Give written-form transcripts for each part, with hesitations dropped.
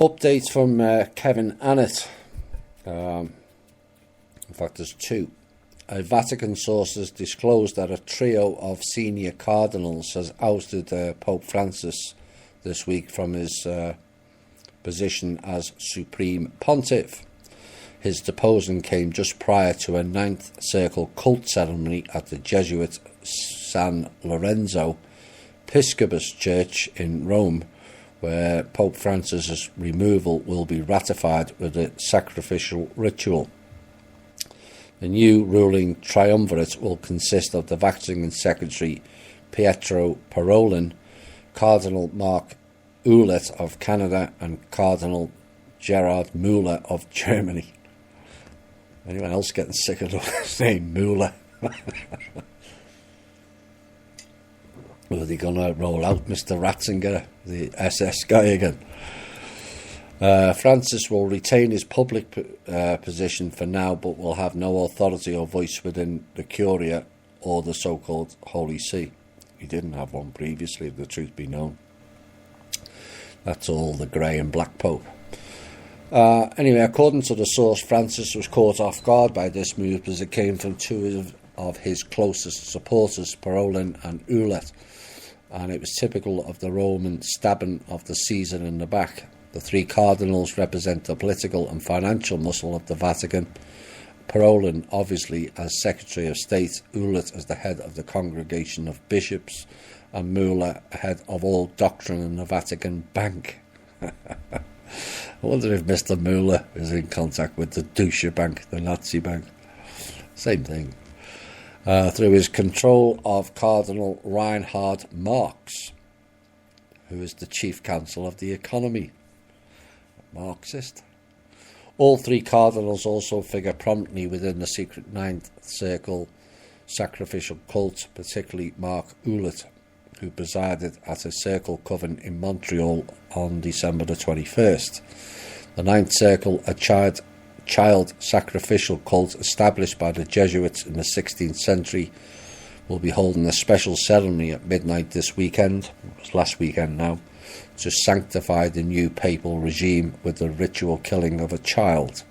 Updates from Kevin Anett. In fact, there's two. Vatican sources disclosed that a trio of senior cardinals has ousted Pope Francis this week from his position as Supreme Pontiff. His deposing came just prior to a Ninth Circle cult ceremony at the Jesuit San Lorenzo Episcopus Church in Rome, where Pope Francis's removal will be ratified with a sacrificial ritual. The new ruling triumvirate will consist of the Vatican Secretary Pietro Parolin, Cardinal Mark Ouellet of Canada, and Cardinal Gerhard Müller of Germany. Anyone else getting sick of the name Müller? Are they going to roll out Mr. Ratzinger, the SS guy again? Francis will retain his public position for now, but will have no authority or voice within the Curia or the so-called Holy See. He didn't have one previously, if the truth be known. That's all the grey and black Pope. Anyway, according to the source, Francis was caught off guard by this move as it came from two of his closest supporters, Parolin and Ouellet, and it was typical of the Roman stabbing of the Caesar in the back. The three cardinals represent the political and financial muscle of the Vatican. Parolin, obviously, as Secretary of State, Ouellet as the head of the Congregation of Bishops, and Müller, head of all doctrine in the Vatican Bank. I wonder if Mr. Müller is in contact with the Deutsche Bank, the Nazi bank. Same thing. Through his control of Cardinal Reinhard Marx, who is the chief counsel of the economy. Marxist. All three cardinals also figure prominently within the secret Ninth Circle sacrificial cult, particularly Mark Ouellet, who presided at a circle coven in Montreal on December the 21st. The Ninth Circle, a child sacrificial cult established by the Jesuits in the 16th century, will be holding a special ceremony at midnight this weekend, it was last weekend now, to sanctify the new papal regime with the ritual killing of a child.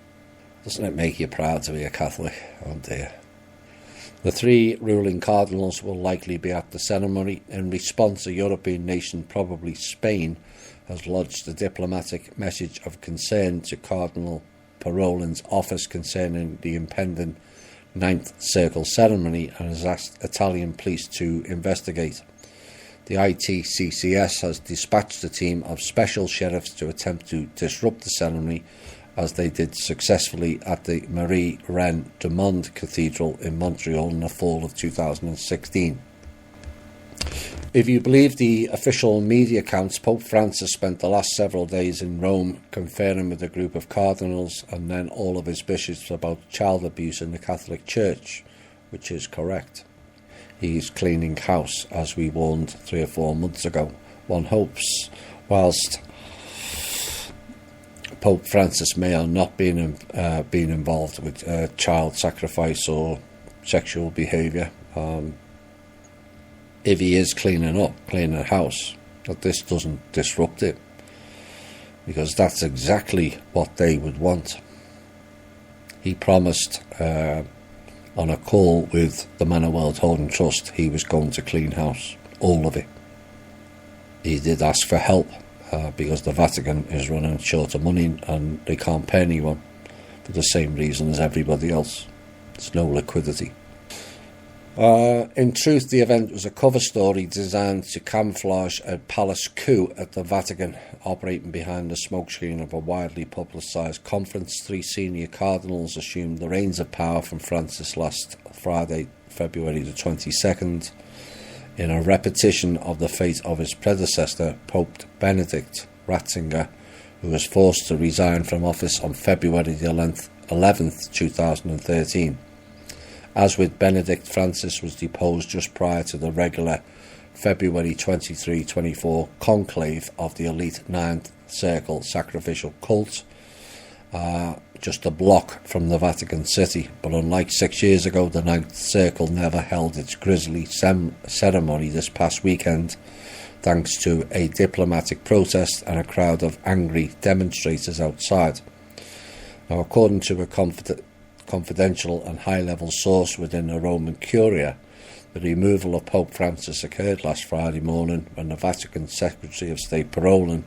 Doesn't it make you proud to be a Catholic? Oh dear. The three ruling cardinals will likely be at the ceremony. In response, a European nation, probably Spain, has lodged a diplomatic message of concern to Cardinal Parolin's office concerning the impending Ninth Circle ceremony and has asked Italian police to investigate. The ITCCS has dispatched a team of special sheriffs to attempt to disrupt the ceremony, as they did successfully at the Marie-Reine du Monde Cathedral in Montreal in the fall of 2016. If you believe the official media accounts, Pope Francis spent the last several days in Rome conferring with a group of cardinals and then all of his bishops about child abuse in the Catholic Church, which is correct. He's cleaning house, as we warned 3 or 4 months ago. One hopes, whilst Pope Francis may or not been involved with child sacrifice or sexual behaviour, if he is cleaning a house, that this doesn't disrupt it, because that's exactly what they would want. He promised on a call with the Man of World Holding Trust he was going to clean house, all of it. He did ask for help because the Vatican is running short of money and they can't pay anyone for the same reason as everybody else. There's no liquidity. In truth, the event was a cover story designed to camouflage a palace coup at the Vatican, operating behind the smokescreen of a widely publicised conference. 3 senior cardinals assumed the reins of power from Francis last Friday, February the 22nd, in a repetition of the fate of his predecessor, Pope Benedict Ratzinger, who was forced to resign from office on February the 11th, 2013. As with Benedict, Francis was deposed just prior to the regular February 23-24 conclave of the elite Ninth Circle sacrificial cult, just a block from the Vatican City. But unlike 6 years ago, the Ninth Circle never held its grisly ceremony this past weekend thanks to a diplomatic protest and a crowd of angry demonstrators outside. Now, according to a confidential and high-level source within the Roman Curia, the removal of Pope Francis occurred last Friday morning when the Vatican Secretary of State Parolin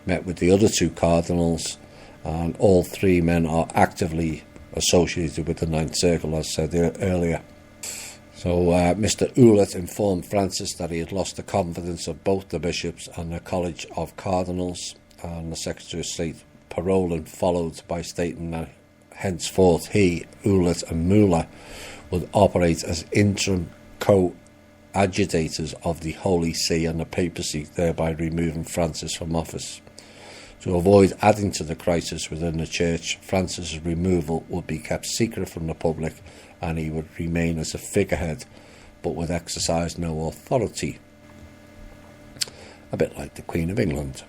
met with the other two cardinals, and all three men are actively associated with the Ninth Circle, as said earlier. So Mr. Ouellet informed Francis that he had lost the confidence of both the bishops and the College of Cardinals, and the Secretary of State Parolin followed by stating that henceforth he, Ouellet and Muller would operate as interim co-adjutators of the Holy See and the papacy, thereby removing Francis from office. To avoid adding to the crisis within the Church, Francis' removal would be kept secret from the public, and he would remain as a figurehead, but would exercise no authority. A bit like the Queen of England.